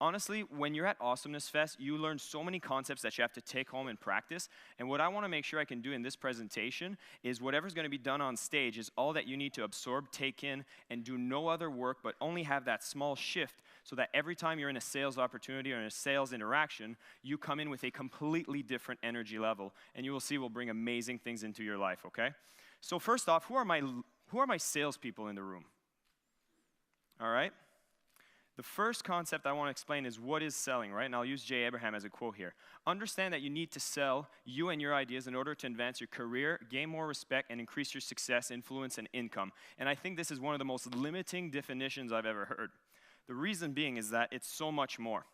honestly, when you're at Awesomeness Fest, you learn so many concepts that you have to take home and practice. And what I want to make sure I can do in this presentation is whatever's going to be done on stage is all that you need to absorb, take in, and do no other work, but only have that small shift so that every time you're in a sales opportunity or in a sales interaction, you come in with a completely different energy level. And you will see we'll bring amazing things into your life, okay? So first off, who are my salespeople in the room? All right? The first concept I want to explain is what is selling, right? And I'll use Jay Abraham as a quote here. Understand that you need to sell you and your ideas in order to advance your career, gain more respect, and increase your success, influence, and income. And I think this is one of the most limiting definitions I've ever heard. The reason being is that it's so much more.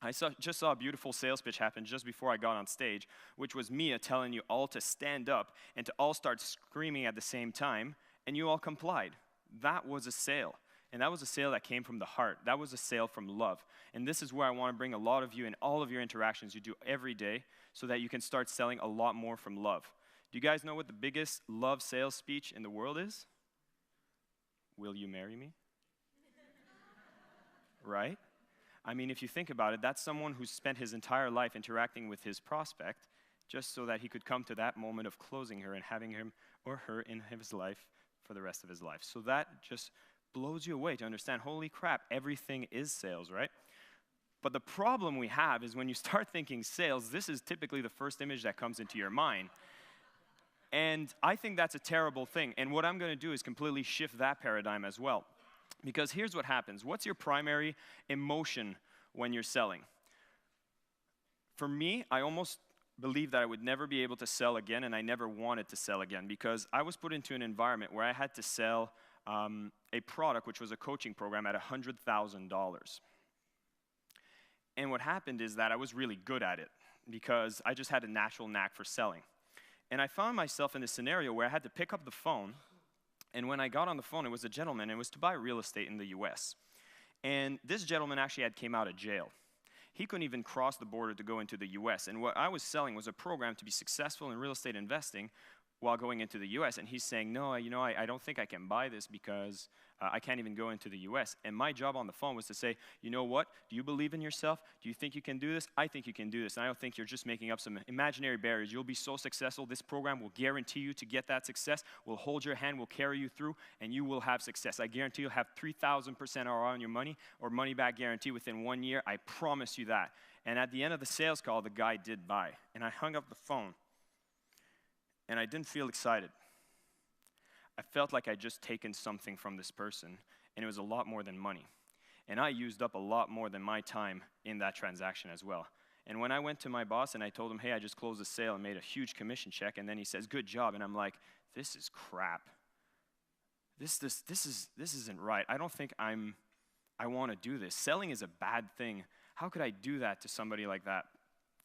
I just saw a beautiful sales pitch happen just before I got on stage, which was Mia telling you all to stand up and to all start screaming at the same time, and you all complied. That was a sale. And that was a sale that came from the heart. That was a sale from love. And this is where I want to bring a lot of you in all of your interactions you do every day so that you can start selling a lot more from love. Do you guys know what the biggest love sales speech in the world is? Will you marry me? Right? I mean, if you think about it, that's someone who's spent his entire life interacting with his prospect just so that he could come to that moment of closing her and having him or her in his life for the rest of his life. So that just blows you away to understand, holy crap, everything is sales, right? But the problem we have is when you start thinking sales, this is typically the first image that comes into your mind. And I think that's a terrible thing. And what I'm going to do is completely shift that paradigm as well. Because here's what happens. What's your primary emotion when you're selling? For me, I almost believed that I would never be able to sell again, and I never wanted to sell again because I was put into an environment where I had to sell a product, which was a coaching program at $100,000. And what happened is that I was really good at it because I just had a natural knack for selling. And I found myself in a scenario where I had to pick up the phone, and when I got on the phone, it was a gentleman, and it was to buy real estate in the US. And this gentleman actually came out of jail. He couldn't even cross the border to go into the US. And what I was selling was a program to be successful in real estate investing while going into the US, and he's saying, no, I don't think I can buy this because I can't even go into the US. And my job on the phone was to say, you know what, do you believe in yourself? Do you think you can do this? I think you can do this, and I don't think you're just making up some imaginary barriers. You'll be so successful. This program will guarantee you to get that success. We'll hold your hand, we'll carry you through, and you will have success. I guarantee you'll have 3,000% ROI on your money or money back guarantee within 1 year. I promise you that. And at the end of the sales call, the guy did buy, and I hung up the phone. And I didn't feel excited. I felt like I'd just taken something from this person, and it was a lot more than money. And I used up a lot more than my time in that transaction as well. And when I went to my boss and I told him, hey, I just closed a sale and made a huge commission check, and then he says, good job. And I'm like, this is crap. This isn't right. I don't think I want to do this. Selling is a bad thing. How could I do that to somebody like that?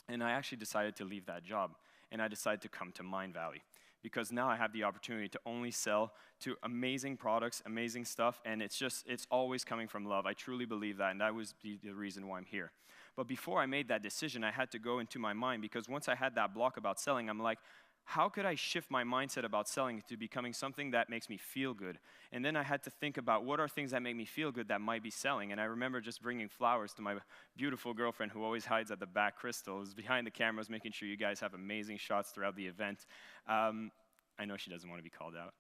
And I actually decided to leave that job. And I decided to come to Mind Valley because now I have the opportunity to only sell to amazing products, amazing stuff, and it's always coming from love. I truly believe that, and that was the reason why I'm here. But before I made that decision, I had to go into my mind because once I had that block about selling, I'm like, how could I shift my mindset about selling to becoming something that makes me feel good? And then I had to think about what are things that make me feel good that might be selling. And I remember just bringing flowers to my beautiful girlfriend who always hides at the back, Crystal, who's behind the cameras making sure you guys have amazing shots throughout the event. I know she doesn't want to be called out.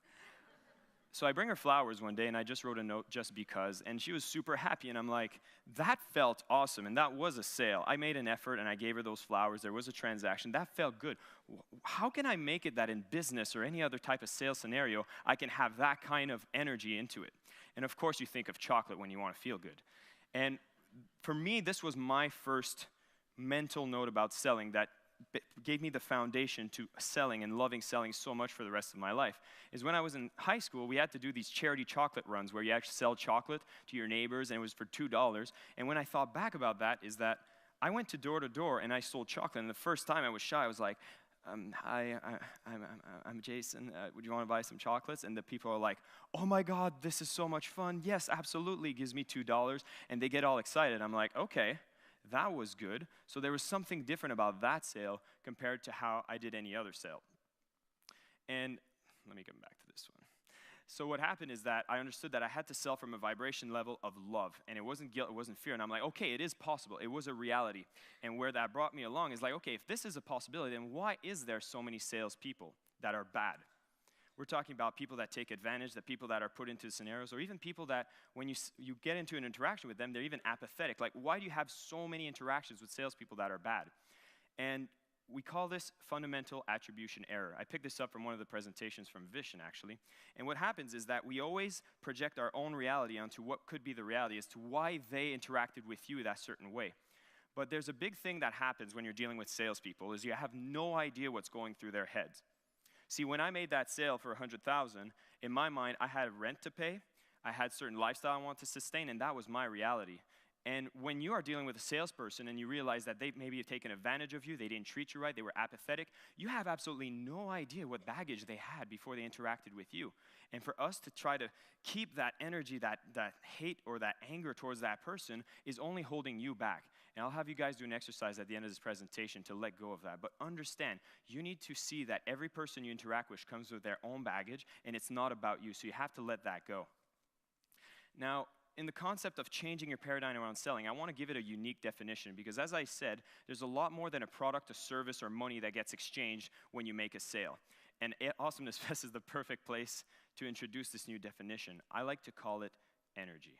So I bring her flowers one day, and I just wrote a note just because, and she was super happy, and I'm like, that felt awesome, and that was a sale. I made an effort, and I gave her those flowers. There was a transaction. That felt good. How can I make it that in business or any other type of sales scenario, I can have that kind of energy into it? And of course, you think of chocolate when you want to feel good. And for me, this was my first mental note about selling that gave me the foundation to selling and loving selling so much for the rest of my life, is when I was in high school, we had to do these charity chocolate runs where you actually sell chocolate to your neighbors, and it was for $2. And when I thought back about that, is that I went to door and I sold chocolate, and the first time I was shy, I was like, hi, I'm Jason, would you want to buy some chocolates? And the people are like, oh my God, this is so much fun. Yes, absolutely, gives me $2, and they get all excited. I'm like, okay. That was good. So there was something different about that sale compared to how I did any other sale. And let me come back to this one. So what happened is that I understood that I had to sell from a vibration level of love, and it wasn't guilt, it wasn't fear. And I'm like, okay, it is possible. It was a reality. And where that brought me along is like, okay, if this is a possibility, then why is there so many salespeople that are bad? We're talking about people that take advantage, the people that are put into scenarios, or even people that when you get into an interaction with them, they're even apathetic. Like, why do you have so many interactions with salespeople that are bad? And we call this fundamental attribution error. I picked this up from one of the presentations from Vision, actually. And what happens is that we always project our own reality onto what could be the reality as to why they interacted with you that certain way. But there's a big thing that happens when you're dealing with salespeople is you have no idea what's going through their heads. See, when I made that sale for $100,000, in my mind, I had rent to pay, I had certain lifestyle I wanted to sustain, and that was my reality. And when you are dealing with a salesperson and you realize that they maybe have taken advantage of you, they didn't treat you right, they were apathetic, you have absolutely no idea what baggage they had before they interacted with you. And for us to try to keep that energy, that hate or that anger towards that person is only holding you back. And I'll have you guys do an exercise at the end of this presentation to let go of that. But understand, you need to see that every person you interact with comes with their own baggage, and it's not about you, so you have to let that go. Now, in the concept of changing your paradigm around selling, I want to give it a unique definition because, as I said, there's a lot more than a product, a service, or money that gets exchanged when you make a sale. And Awesomeness Fest is the perfect place to introduce this new definition. I like to call it energy.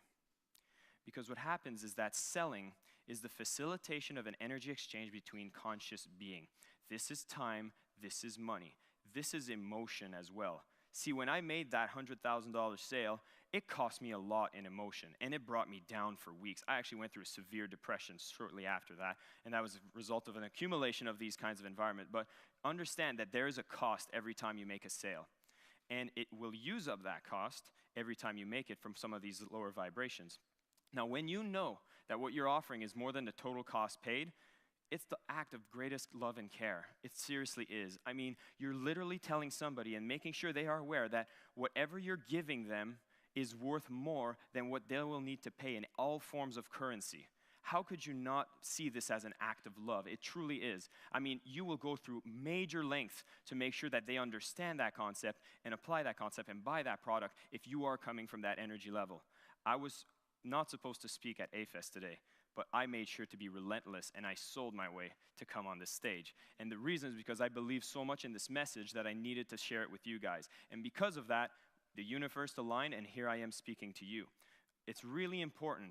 Because what happens is that selling is the facilitation of an energy exchange between conscious being. This is time, this is money, this is emotion as well. See, when I made that $100,000 sale, it cost me a lot in emotion, and it brought me down for weeks. I actually went through a severe depression shortly after that, and that was a result of an accumulation of these kinds of environment. But understand that there is a cost every time you make a sale, and it will use up that cost every time you make it from some of these lower vibrations. Now, when you know that what you're offering is more than the total cost paid, it's the act of greatest love and care. It seriously is. I mean, you're literally telling somebody and making sure they are aware that whatever you're giving them is worth more than what they will need to pay in all forms of currency. How could you not see this as an act of love? It truly is. I mean, you will go through major lengths to make sure that they understand that concept and apply that concept and buy that product if you are coming from that energy level. I was not supposed to speak at A-Fest today, but I made sure to be relentless, and I sold my way to come on this stage. And the reason is because I believe so much in this message that I needed to share it with you guys. And because of that, the universe aligned, and here I am speaking to you. It's really important.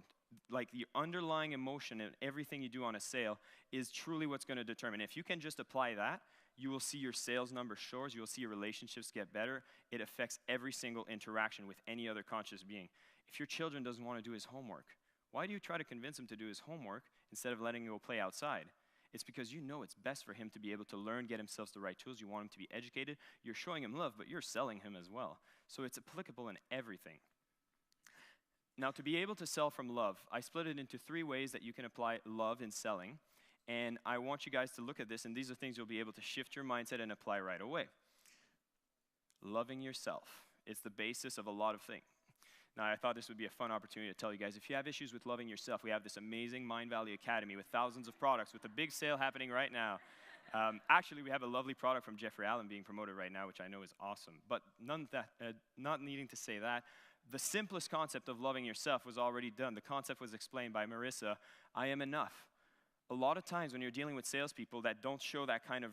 Like, the underlying emotion in everything you do on a sale is truly what's going to determine. If you can just apply that, you will see your sales numbers soar, you will see your relationships get better. It affects every single interaction with any other conscious being. If your children doesn't want to do his homework, why do you try to convince him to do his homework instead of letting him go play outside? It's because you know it's best for him to be able to learn, get himself the right tools. You want him to be educated. You're showing him love, but you're selling him as well. So it's applicable in everything. Now, to be able to sell from love, I split it into 3 ways that you can apply love in selling. And I want you guys to look at this, and these are things you'll be able to shift your mindset and apply right away. Loving yourself. It's the basis of a lot of things. Now, I thought this would be a fun opportunity to tell you guys, if you have issues with loving yourself, we have this amazing Mind Valley Academy with thousands of products with a big sale happening right now. Actually, we have a lovely product from Jeffrey Allen being promoted right now, which I know is awesome. But not needing to say that, the simplest concept of loving yourself was already done. The concept was explained by Marissa. I am enough. A lot of times when you're dealing with salespeople that don't show that kind of,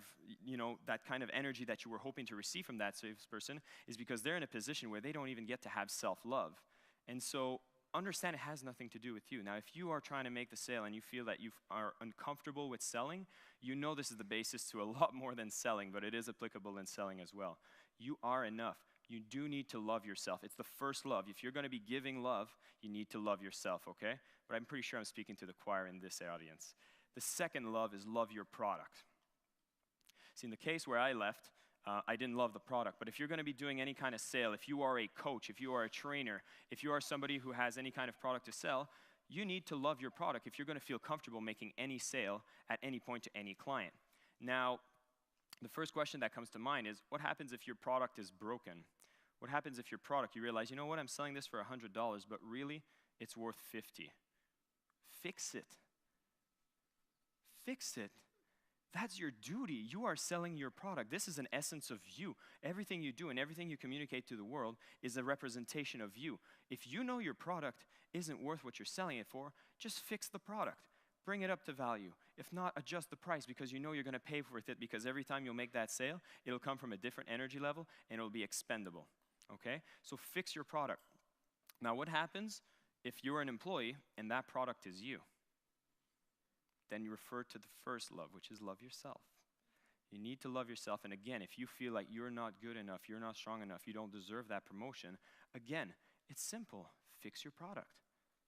that kind of energy that you were hoping to receive from that salesperson is because they're in a position where they don't even get to have self-love. And so understand it has nothing to do with you. Now, if you are trying to make the sale and you feel that you are uncomfortable with selling, you know this is the basis to a lot more than selling, but it is applicable in selling as well. You are enough. You do need to love yourself. It's the first love. If you're going to be giving love, you need to love yourself, okay? But I'm pretty sure I'm speaking to the choir in this audience. The second love is love your product. See, in the case where I left, I didn't love the product. But if you're going to be doing any kind of sale, if you are a coach, if you are a trainer, if you are somebody who has any kind of product to sell, you need to love your product if you're going to feel comfortable making any sale at any point to any client. Now, the first question that comes to mind is, what happens if your product is broken? What happens if your product, you realize, you know what, I'm selling this for $100, but really, it's worth $50. Fix it. Fix it. That's your duty. You are selling your product. This is an essence of you. Everything you do and everything you communicate to the world is a representation of you. If you know your product isn't worth what you're selling it for, just fix the product. Bring it up to value. If not, adjust the price because you know you're going to pay for it, because every time you'll make that sale, it'll come from a different energy level and it'll be expendable. Okay? So fix your product. Now, what happens if you're an employee and that product is you? Then you refer to the first love, which is love yourself. You need to love yourself. And again, if you feel like you're not good enough, you're not strong enough, you don't deserve that promotion, again, it's simple. Fix your product.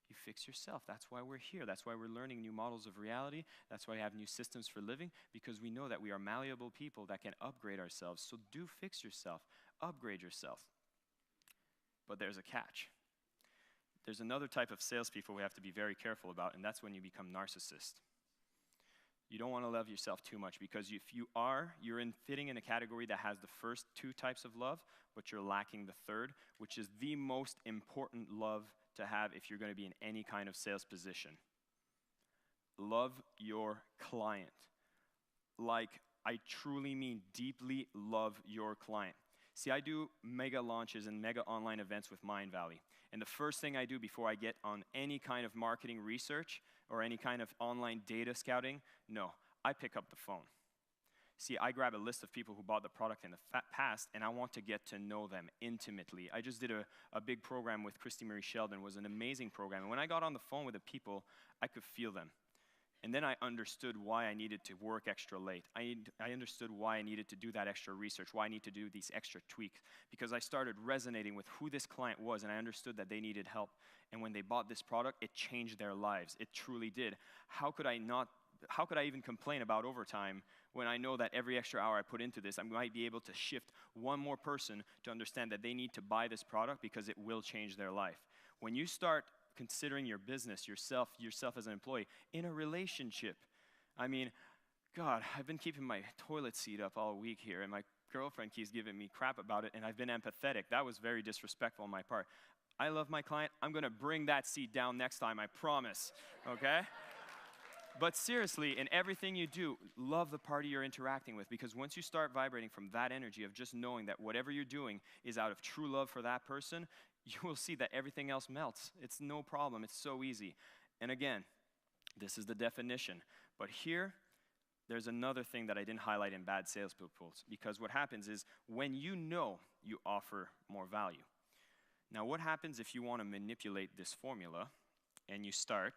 You fix yourself. That's why we're here. That's why we're learning new models of reality. That's why we have new systems for living, because we know that we are malleable people that can upgrade ourselves. So do fix yourself. Upgrade yourself. But there's a catch. There's another type of salespeople we have to be very careful about, and that's when you become narcissist. You don't want to love yourself too much, because if you are, you're fitting in a category that has the first two types of love, but you're lacking the third, which is the most important love to have if you're going to be in any kind of sales position. Love your client. Like, I truly mean deeply love your client. See, I do mega launches and mega online events with Mind Valley. And the first thing I do before I get on any kind of marketing research or any kind of online data scouting, no, I pick up the phone. See, I grab a list of people who bought the product in the past, and I want to get to know them intimately. I just did a big program with Christy Marie Sheldon. It was an amazing program. And when I got on the phone with the people, I could feel them. And then I understood why I needed to work extra late. I understood why I needed to do that extra research, why I need to do these extra tweaks, because I started resonating with who this client was, and I understood that they needed help. And when they bought this product, it changed their lives. It truly did. How could I even complain about overtime when I know that every extra hour I put into this, I might be able to shift one more person to understand that they need to buy this product because it will change their life. When you start considering your business, yourself as an employee, in a relationship. I mean, God, I've been keeping my toilet seat up all week here, and my girlfriend keeps giving me crap about it, and I've been empathetic. That was very disrespectful on my part. I love my client. I'm going to bring that seat down next time, I promise, okay? But seriously, in everything you do, love the party you're interacting with, because once you start vibrating from that energy of just knowing that whatever you're doing is out of true love for that person, you will see that everything else melts. It's no problem. It's so easy. And again, this is the definition. But here, there's another thing that I didn't highlight in bad sales proposals, because what happens is when you know, you offer more value. Now, what happens if you want to manipulate this formula and you start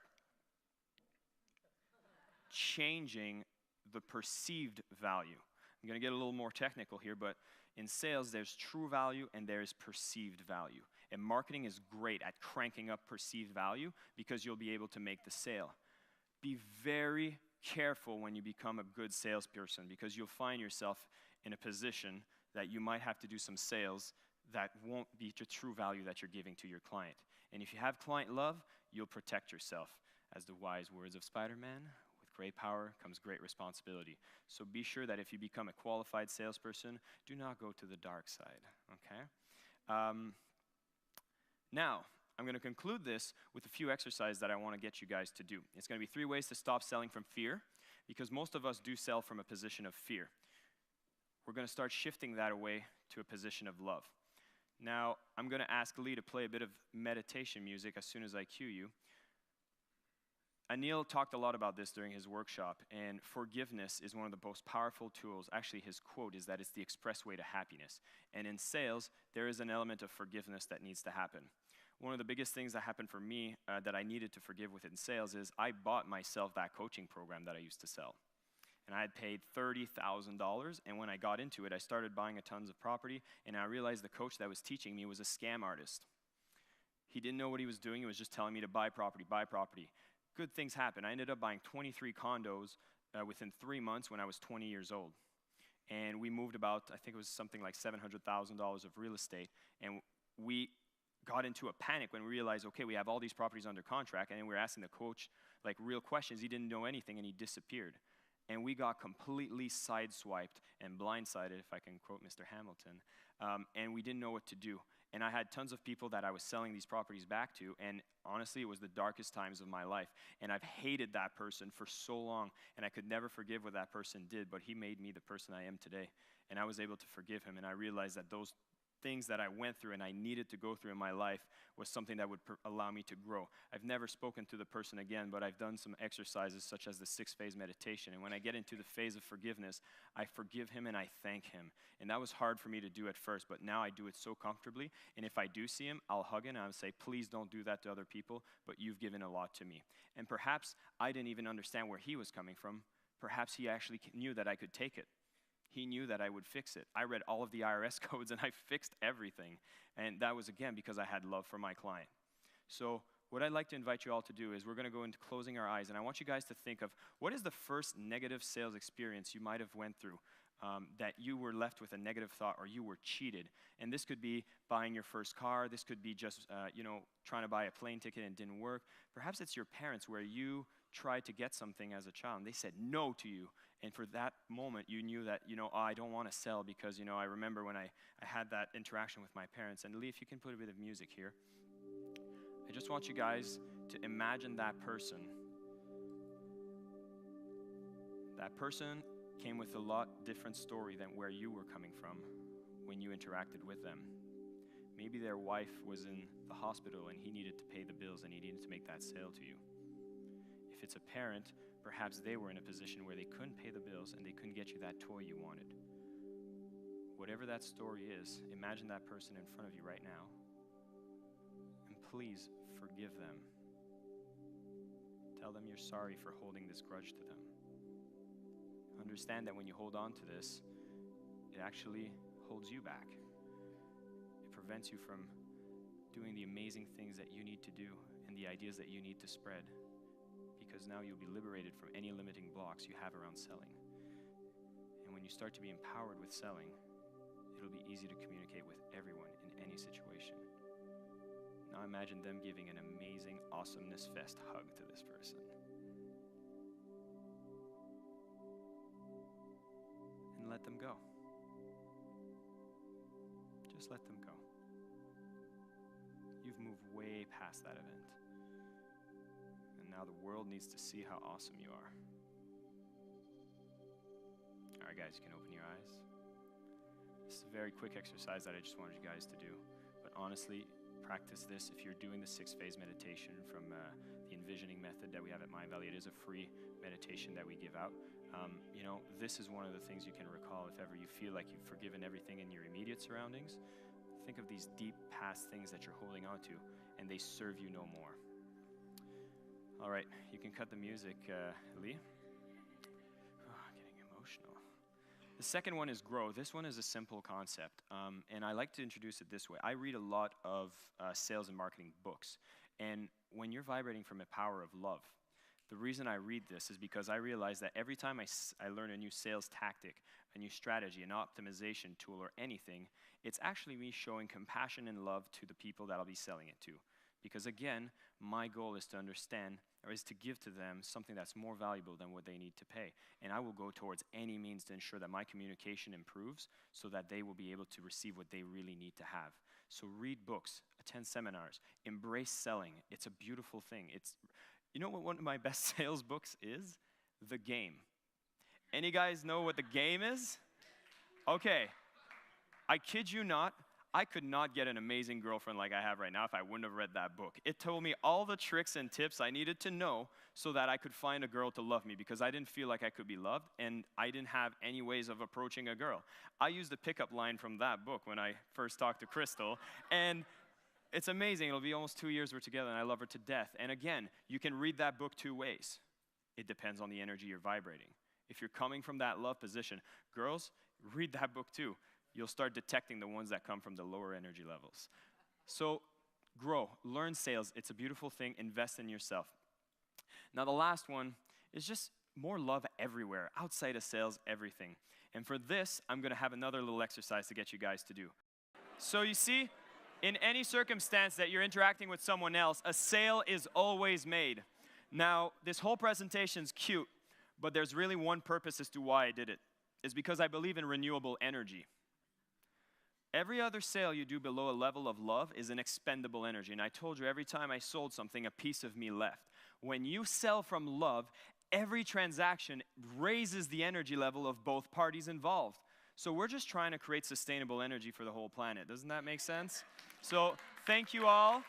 changing the perceived value? I'm going to get a little more technical here, but in sales, there's true value and there's perceived value. And marketing is great at cranking up perceived value because you'll be able to make the sale. Be very careful when you become a good salesperson, because you'll find yourself in a position that you might have to do some sales that won't be the true value that you're giving to your client. And if you have client love, you'll protect yourself. As the wise words of Spider-Man, with great power comes great responsibility. So be sure that if you become a qualified salesperson, do not go to the dark side, okay? Now, I'm going to conclude this with a few exercises that I want to get you guys to do. It's going to be 3 ways to stop selling from fear, because most of us do sell from a position of fear. We're going to start shifting that away to a position of love. Now, I'm going to ask Lee to play a bit of meditation music as soon as I cue you. Anil talked a lot about this during his workshop, and forgiveness is one of the most powerful tools. Actually, his quote is that it's the express way to happiness. And in sales, there is an element of forgiveness that needs to happen. One of the biggest things that happened for me that I needed to forgive within sales is I bought myself that coaching program that I used to sell. And I had paid $30,000, and when I got into it, I started buying a tons of property, and I realized the coach that was teaching me was a scam artist. He didn't know what he was doing. He was just telling me to buy property, buy property. Good things happened. I ended up buying 23 condos within 3 months when I was 20 years old. And we moved about, I think it was something like $700,000 of real estate, and we got into a panic when we realized, okay, we have all these properties under contract, and then we were asking the coach like real questions. He didn't know anything, and he disappeared. And we got completely sideswiped and blindsided, if I can quote Mr. Hamilton, and we didn't know what to do. And I had tons of people that I was selling these properties back to, and honestly, it was the darkest times of my life. And I've hated that person for so long, and I could never forgive what that person did, but he made me the person I am today. And I was able to forgive him, and I realized that those things that I went through and I needed to go through in my life was something that would allow me to grow. I've never spoken to the person again, but I've done some exercises such as the 6-phase meditation. And when I get into the phase of forgiveness, I forgive him and I thank him. And that was hard for me to do at first, but now I do it so comfortably. And if I do see him, I'll hug him and I'll say, please don't do that to other people, but you've given a lot to me. And perhaps I didn't even understand where he was coming from. Perhaps he actually knew that I could take it. He knew that I would fix it. I read all of the IRS codes and I fixed everything. And that was, again, because I had love for my client. So what I'd like to invite you all to do is we're going to go into closing our eyes. And I want you guys to think of what is the first negative sales experience you might have went through that you were left with a negative thought or you were cheated. And this could be buying your first car. This could be just, trying to buy a plane ticket and it didn't work. Perhaps it's your parents where you tried to get something as a child and they said no to you. And for that moment, you knew that, I don't want to sell because, I remember when I had that interaction with my parents. And Lee, if you can put a bit of music here. I just want you guys to imagine that person. That person came with a lot different story than where you were coming from when you interacted with them. Maybe their wife was in the hospital and he needed to pay the bills and he needed to make that sale to you. If it's a parent, perhaps they were in a position where they couldn't pay the bills and they couldn't get you that toy you wanted. Whatever that story is, imagine that person in front of you right now. And please forgive them. Tell them you're sorry for holding this grudge to them. Understand that when you hold on to this, it actually holds you back. It prevents you from doing the amazing things that you need to do and the ideas that you need to spread. Because now you'll be liberated from any limiting blocks you have around selling. And when you start to be empowered with selling, it'll be easy to communicate with everyone in any situation. Now imagine them giving an amazing awesomeness fest hug to this person. And let them go. Just let them go. You've moved way past that event. Now the world needs to see how awesome you are. All right, guys, you can open your eyes. This is a very quick exercise that I just wanted you guys to do. But honestly, practice this. If you're doing the 6-phase meditation from the envisioning method that we have at Mind Valley, it is a free meditation that we give out. This is one of the things you can recall if ever you feel like you've forgiven everything in your immediate surroundings. Think of these deep past things that you're holding on to, and they serve you no more. All right, you can cut the music, Lee. Getting emotional. The second one is grow. This one is a simple concept, and I like to introduce it this way. I read a lot of sales and marketing books, and when you're vibrating from a power of love, the reason I read this is because I realize that every time I learn a new sales tactic, a new strategy, an optimization tool, or anything, it's actually me showing compassion and love to the people that I'll be selling it to. Because again, my goal is to understand, or is to give to them something that's more valuable than what they need to pay. And I will go towards any means to ensure that my communication improves so that they will be able to receive what they really need to have. So read books, attend seminars, embrace selling. It's a beautiful thing. You know what one of my best sales books is? The Game. Any guys know what The Game is? Okay. I kid you not. I could not get an amazing girlfriend like I have right now if I wouldn't have read that book. It told me all the tricks and tips I needed to know so that I could find a girl to love me because I didn't feel like I could be loved and I didn't have any ways of approaching a girl. I used a pickup line from that book when I first talked to Crystal, and it's amazing. It'll be almost 2 years we're together and I love her to death. And again, you can read that book 2 ways. It depends on the energy you're vibrating. If you're coming from that love position, girls, read that book too. You'll start detecting the ones that come from the lower energy levels. So grow, learn sales. It's a beautiful thing. Invest in yourself. Now the last one is just more love everywhere, outside of sales, everything. And for this, I'm going to have another little exercise to get you guys to do. So you see, in any circumstance that you're interacting with someone else, a sale is always made. Now, this whole presentation's cute, but there's really one purpose as to why I did it. It's because I believe in renewable energy. Every other sale you do below a level of love is an expendable energy. And I told you, every time I sold something, a piece of me left. When you sell from love, every transaction raises the energy level of both parties involved. So we're just trying to create sustainable energy for the whole planet. Doesn't that make sense? So thank you all.